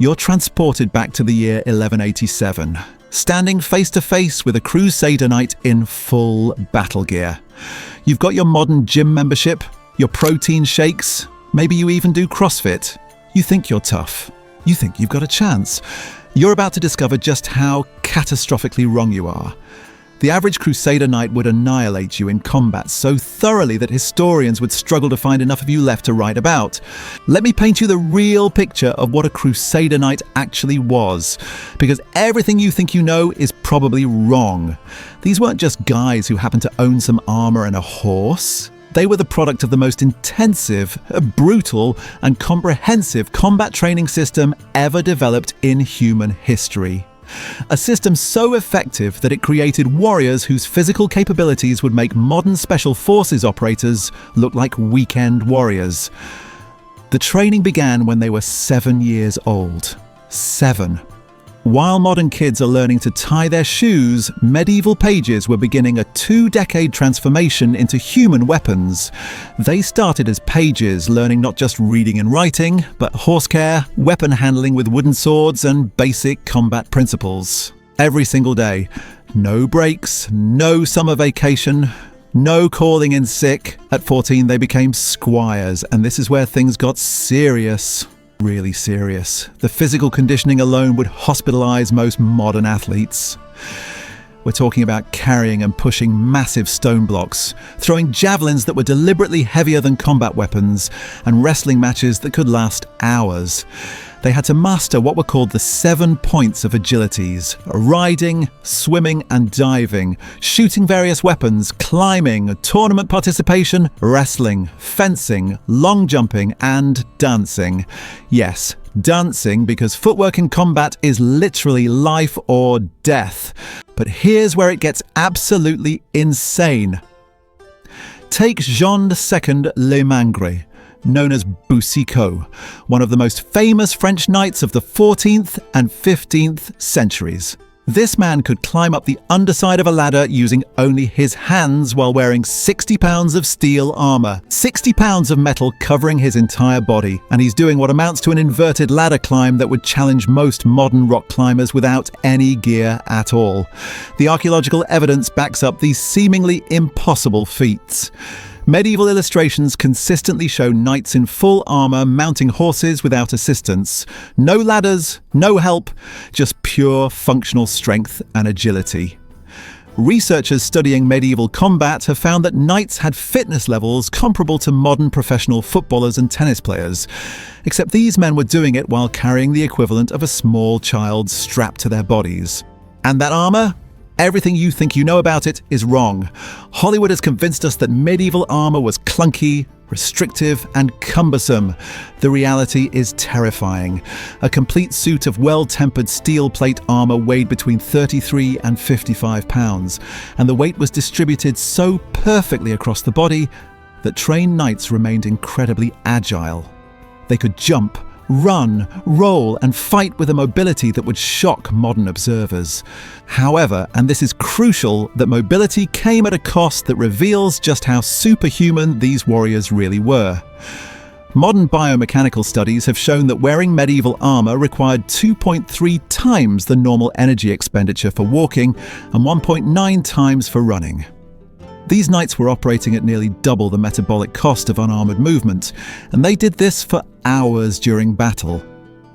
You're transported back to the year 1187, standing face to face with a Crusader knight in full battle gear. You've got your modern gym membership, your protein shakes, maybe you even do CrossFit. You think you're tough. You think you've got a chance. You're about to discover just how catastrophically wrong you are. The average Crusader knight would annihilate you in combat so thoroughly that historians would struggle to find enough of you left to write about. Let me paint you the real picture of what a Crusader knight actually was, because everything you think you know is probably wrong. These weren't just guys who happened to own some armor and a horse. They were the product of the most intensive, brutal, and comprehensive combat training system ever developed in human history. A system so effective that it created warriors whose physical capabilities would make modern special forces operators look like weekend warriors. The training began when they were 7 years old. 7. While modern kids are learning to tie their shoes, medieval pages were beginning a 2-decade transformation into human weapons. They started as pages, learning not just reading and writing, but horse care, weapon handling with wooden swords, and basic combat principles. Every single day. No breaks, no summer vacation, no calling in sick. At 14, they became squires, and this is where things got serious. Really serious. The physical conditioning alone would hospitalize most modern athletes. We're talking about carrying and pushing massive stone blocks, throwing javelins that were deliberately heavier than combat weapons, and wrestling matches that could last hours. They had to master what were called the 7 points of agilities: riding, swimming and diving, shooting various weapons, climbing, tournament participation, wrestling, fencing, long jumping and dancing. Yes, dancing, because footwork in combat is literally life or death. But here's where it gets absolutely insane. Take Jean II Le Mangre, known as Boucicaut, one of the most famous French knights of the 14th and 15th centuries. This man could climb up the underside of a ladder using only his hands while wearing 60 pounds of steel armor, 60 pounds of metal covering his entire body, and he's doing what amounts to an inverted ladder climb that would challenge most modern rock climbers without any gear at all. The archaeological evidence backs up these seemingly impossible feats. Medieval illustrations consistently show knights in full armor mounting horses without assistance. No ladders, no help, just pure functional strength and agility. Researchers studying medieval combat have found that knights had fitness levels comparable to modern professional footballers and tennis players, except these men were doing it while carrying the equivalent of a small child strapped to their bodies. And that armor? Everything you think you know about it is wrong. Hollywood has convinced us that medieval armor was clunky, restrictive, and cumbersome. The reality is terrifying. A complete suit of well-tempered steel plate armor weighed between 33 and 55 pounds, and the weight was distributed so perfectly across the body that trained knights remained incredibly agile. They could jump, run, roll, and fight with a mobility that would shock modern observers. However, and this is crucial, that mobility came at a cost that reveals just how superhuman these warriors really were. Modern biomechanical studies have shown that wearing medieval armor required 2.3 times the normal energy expenditure for walking and 1.9 times for running. These knights were operating at nearly double the metabolic cost of unarmored movement, and they did this for hours during battle.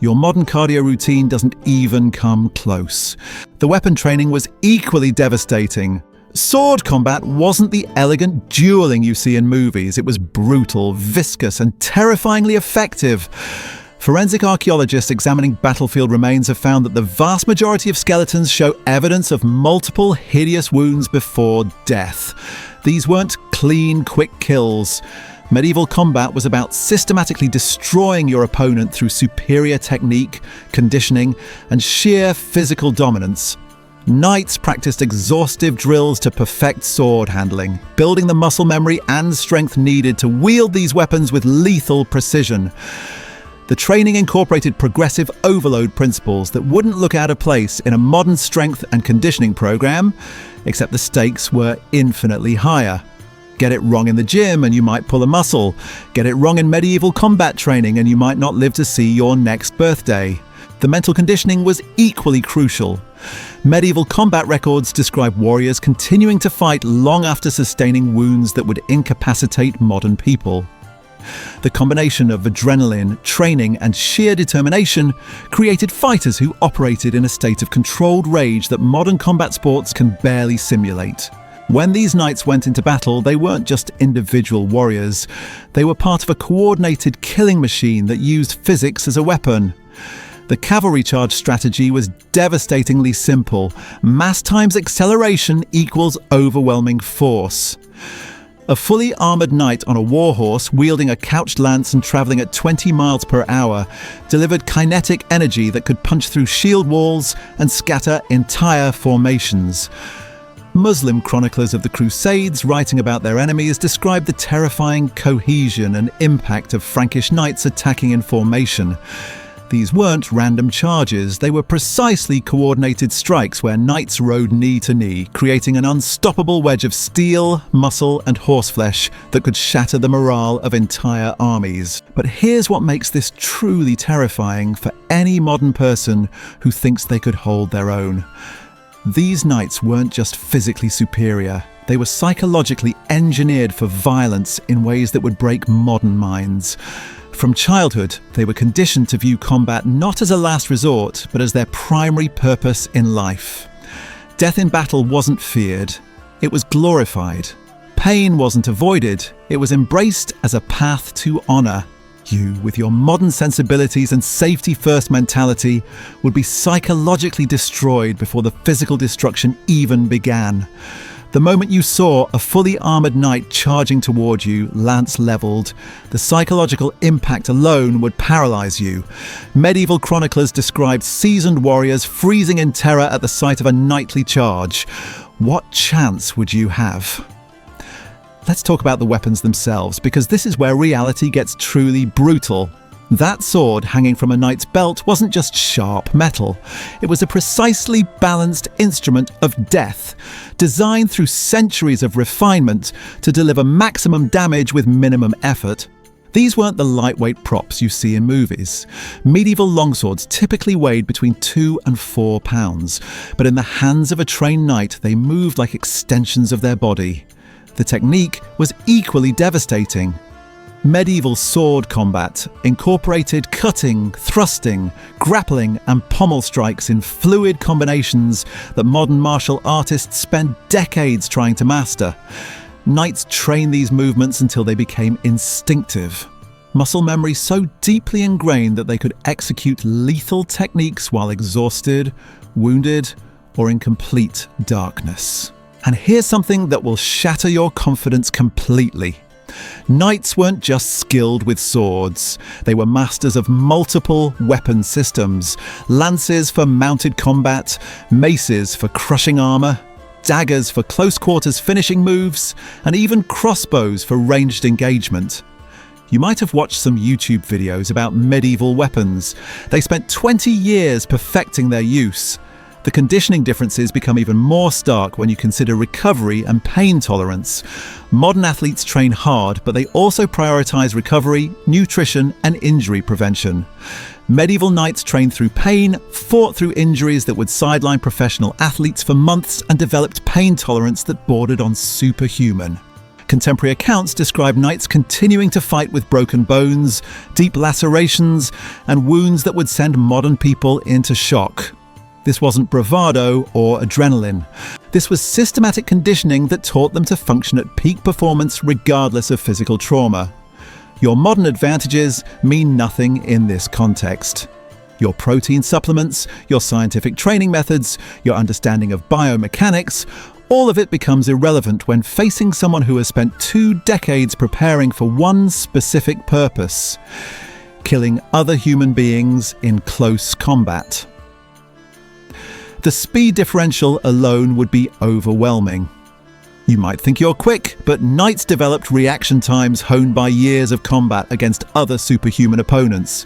Your modern cardio routine doesn't even come close. The weapon training was equally devastating. Sword combat wasn't the elegant dueling you see in movies. It was brutal, viscous, and terrifyingly effective. Forensic archaeologists examining battlefield remains have found that the vast majority of skeletons show evidence of multiple hideous wounds before death. These weren't clean, quick kills. Medieval combat was about systematically destroying your opponent through superior technique, conditioning, and sheer physical dominance. Knights practiced exhaustive drills to perfect sword handling, building the muscle memory and strength needed to wield these weapons with lethal precision. The training incorporated progressive overload principles that wouldn't look out of place in a modern strength and conditioning program, except the stakes were infinitely higher. Get it wrong in the gym and you might pull a muscle. Get it wrong in medieval combat training and you might not live to see your next birthday. The mental conditioning was equally crucial. Medieval combat records describe warriors continuing to fight long after sustaining wounds that would incapacitate modern people. The combination of adrenaline, training, and sheer determination created fighters who operated in a state of controlled rage that modern combat sports can barely simulate. When these knights went into battle, they weren't just individual warriors. They were part of a coordinated killing machine that used physics as a weapon. The cavalry charge strategy was devastatingly simple. Mass times acceleration equals overwhelming force. A fully armoured knight on a warhorse, wielding a couched lance and travelling at 20 miles per hour, delivered kinetic energy that could punch through shield walls and scatter entire formations. Muslim chroniclers of the Crusades, writing about their enemies, described the terrifying cohesion and impact of Frankish knights attacking in formation. These weren't random charges, they were precisely coordinated strikes where knights rode knee to knee, creating an unstoppable wedge of steel, muscle, and horseflesh that could shatter the morale of entire armies. But here's what makes this truly terrifying for any modern person who thinks they could hold their own. These knights weren't just physically superior, they were psychologically engineered for violence in ways that would break modern minds. From childhood, they were conditioned to view combat not as a last resort, but as their primary purpose in life. Death in battle wasn't feared, it was glorified. Pain wasn't avoided, it was embraced as a path to honour. You, with your modern sensibilities and safety-first mentality, would be psychologically destroyed before the physical destruction even began. The moment you saw a fully armoured knight charging toward you, lance levelled, the psychological impact alone would paralyse you. Medieval chroniclers described seasoned warriors freezing in terror at the sight of a knightly charge. What chance would you have? Let's talk about the weapons themselves, because this is where reality gets truly brutal. That sword hanging from a knight's belt wasn't just sharp metal. It was a precisely balanced instrument of death, designed through centuries of refinement to deliver maximum damage with minimum effort. These weren't the lightweight props you see in movies. Medieval longswords typically weighed between 2 and 4 pounds, but in the hands of a trained knight they moved like extensions of their body. The technique was equally devastating. Medieval sword combat incorporated cutting, thrusting, grappling, and pommel strikes in fluid combinations that modern martial artists spent decades trying to master. Knights trained these movements until they became instinctive. Muscle memory so deeply ingrained that they could execute lethal techniques while exhausted, wounded, or in complete darkness. And here's something that will shatter your confidence completely. Knights weren't just skilled with swords, they were masters of multiple weapon systems. Lances for mounted combat, maces for crushing armour, daggers for close quarters finishing moves, and even crossbows for ranged engagement. You might have watched some YouTube videos about medieval weapons. They spent 20 years perfecting their use. The conditioning differences become even more stark when you consider recovery and pain tolerance. Modern athletes train hard, but they also prioritize recovery, nutrition, and injury prevention. Medieval knights trained through pain, fought through injuries that would sideline professional athletes for months, and developed pain tolerance that bordered on superhuman. Contemporary accounts describe knights continuing to fight with broken bones, deep lacerations, and wounds that would send modern people into shock. This wasn't bravado or adrenaline. This was systematic conditioning that taught them to function at peak performance regardless of physical trauma. Your modern advantages mean nothing in this context. Your protein supplements, your scientific training methods, your understanding of biomechanics, all of it becomes irrelevant when facing someone who has spent 2 decades preparing for one specific purpose: killing other human beings in close combat. The speed differential alone would be overwhelming. You might think you're quick, but knights developed reaction times honed by years of combat against other superhuman opponents.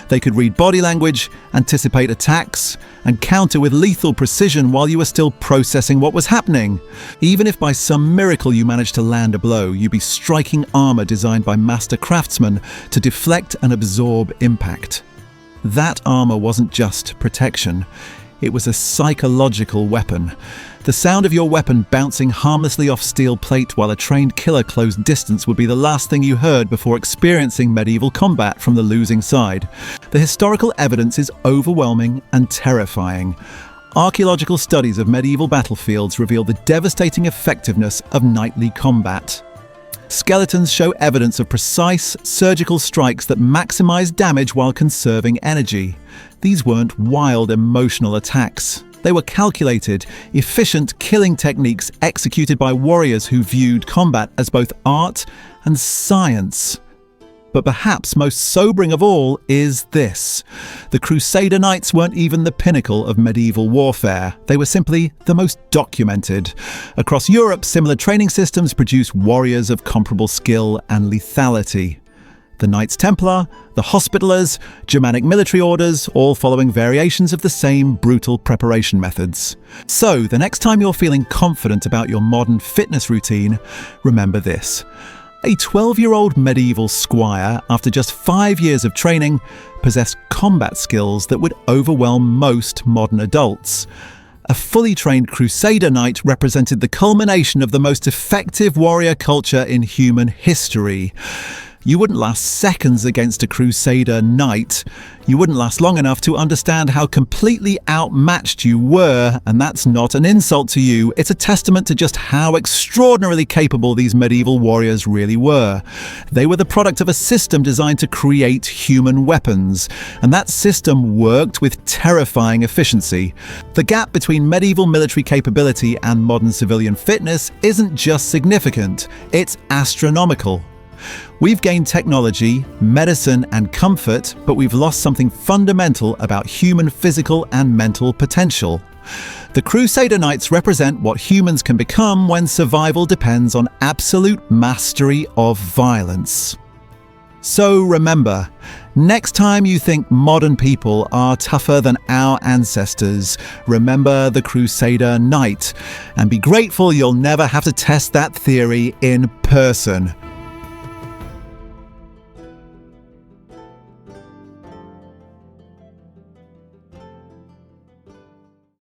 They could read body language, anticipate attacks, and counter with lethal precision while you were still processing what was happening. Even if by some miracle you managed to land a blow, you'd be striking armor designed by master craftsmen to deflect and absorb impact. That armor wasn't just protection. It was a psychological weapon. The sound of your weapon bouncing harmlessly off steel plate while a trained killer closed distance would be the last thing you heard before experiencing medieval combat from the losing side. The historical evidence is overwhelming and terrifying. Archaeological studies of medieval battlefields reveal the devastating effectiveness of knightly combat. Skeletons show evidence of precise, surgical strikes that maximize damage while conserving energy. These weren't wild, emotional attacks. They were calculated, efficient killing techniques executed by warriors who viewed combat as both art and science. But perhaps most sobering of all is this. The Crusader Knights weren't even the pinnacle of medieval warfare. They were simply the most documented. Across Europe, similar training systems produced warriors of comparable skill and lethality. The Knights Templar, the Hospitallers, Germanic military orders, all following variations of the same brutal preparation methods. So, the next time you're feeling confident about your modern fitness routine, remember this. A 12-year-old medieval squire, after just 5 years of training, possessed combat skills that would overwhelm most modern adults. A fully trained Crusader Knight represented the culmination of the most effective warrior culture in human history. You wouldn't last seconds against a Crusader Knight. You wouldn't last long enough to understand how completely outmatched you were, and that's not an insult to you. It's a testament to just how extraordinarily capable these medieval warriors really were. They were the product of a system designed to create human weapons, and that system worked with terrifying efficiency. The gap between medieval military capability and modern civilian fitness isn't just significant, it's astronomical. We've gained technology, medicine, and comfort, but we've lost something fundamental about human physical and mental potential. The Crusader Knights represent what humans can become when survival depends on absolute mastery of violence. So remember, next time you think modern people are tougher than our ancestors, remember the Crusader Knight, and be grateful you'll never have to test that theory in person.